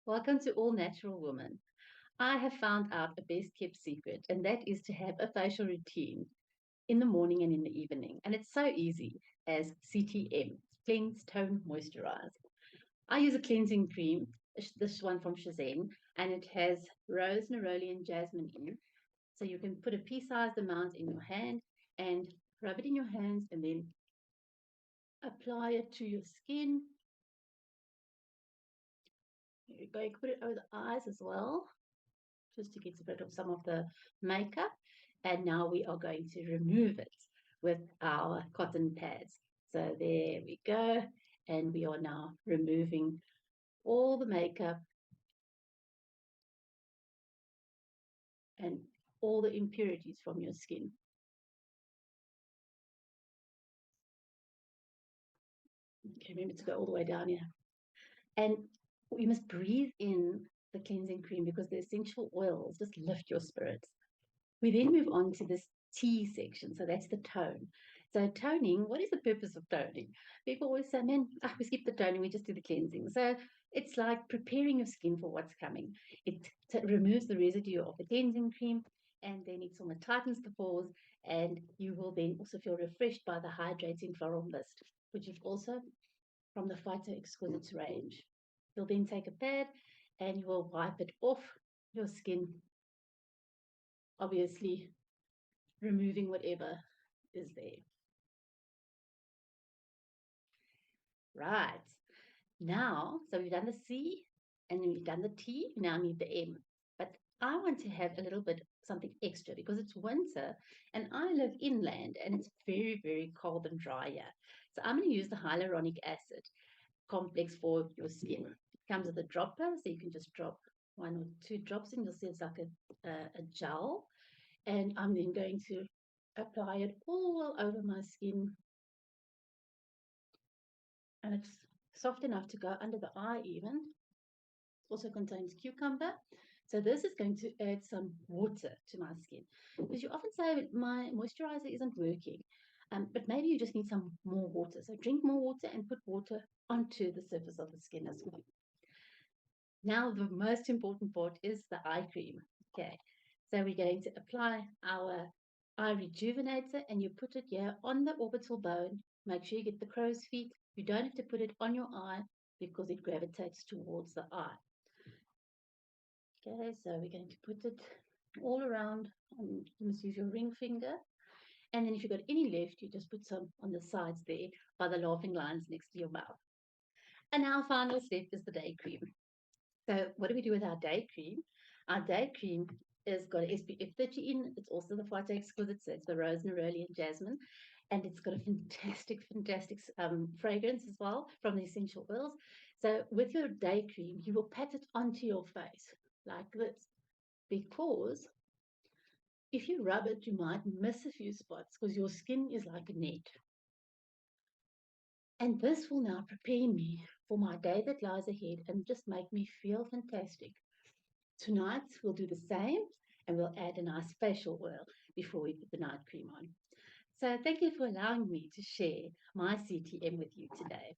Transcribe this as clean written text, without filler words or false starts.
Welcome to All Natural Woman. I have found out a best kept secret, and that is to have a facial routine in the morning and in the evening. And it's so easy as CTM, cleanse, tone, moisturize. I use a cleansing cream, this one from Shazam, and it has rose, neroli, and jasmine in. So you can put a pea-sized amount in your hand and rub it in your hands and then apply it to your skin. You're going to put it over the eyes as well, just to get rid of some of the makeup. And now we are going to remove it with our cotton pads. So there we go. And we are now removing all the makeup and all the impurities from your skin. Okay, remember to go all the way down here. And we must breathe in the cleansing cream because the essential oils just lift your spirits. We then move on to this T section. So that's the tone. So toning, what is the purpose of toning? People always say, man, we skip the toning, we just do the cleansing. So it's like preparing your skin for what's coming. It removes the residue of the cleansing cream, and then it sort of tightens the pores, and you will then also feel refreshed by the hydrating floral mist, which is also from the Phyto Exquisites range. You'll then take a pad and you will wipe it off your skin, obviously removing whatever is there. Right. Now, so we've done the C and then we've done the T, we now need the M. But I want to have a little bit something extra because it's winter and I live inland and it's very, very cold and dry here. So I'm going to use the hyaluronic acid complex for your skin. It comes with a dropper, so you can just drop 1 or 2 drops in. You'll see it's like a gel. And I'm then going to apply it all over my skin. And it's soft enough to go under the eye even. It also contains cucumber. So this is going to add some water to my skin. Because you often say my moisturizer isn't working. But maybe you just need some more water. So drink more water and put water onto the surface of the skin as well. Now the most important part is the eye cream. Okay, so we're going to apply our eye rejuvenator and you put it here on the orbital bone. Make sure you get the crow's feet. You don't have to put it on your eye because it gravitates towards the eye. Okay, so we're going to put it all around. You must use your ring finger. And then if you've got any left, you just put some on the sides there by the laughing lines next to your mouth. And our final step is the day cream. So what do we do with our day cream? Our day cream is got SPF 30 in. It's also the Phyto Exquisite, so it's the rose, neroli, and jasmine. And it's got a fantastic, fantastic fragrance as well from the essential oils. So with your day cream, you will pat it onto your face like this. Because if you rub it, you might miss a few spots because your skin is like a net. And this will now prepare me for my day that lies ahead and just make me feel fantastic. Tonight, we'll do the same and we'll add a nice facial oil before we put the night cream on. So thank you for allowing me to share my CTM with you today.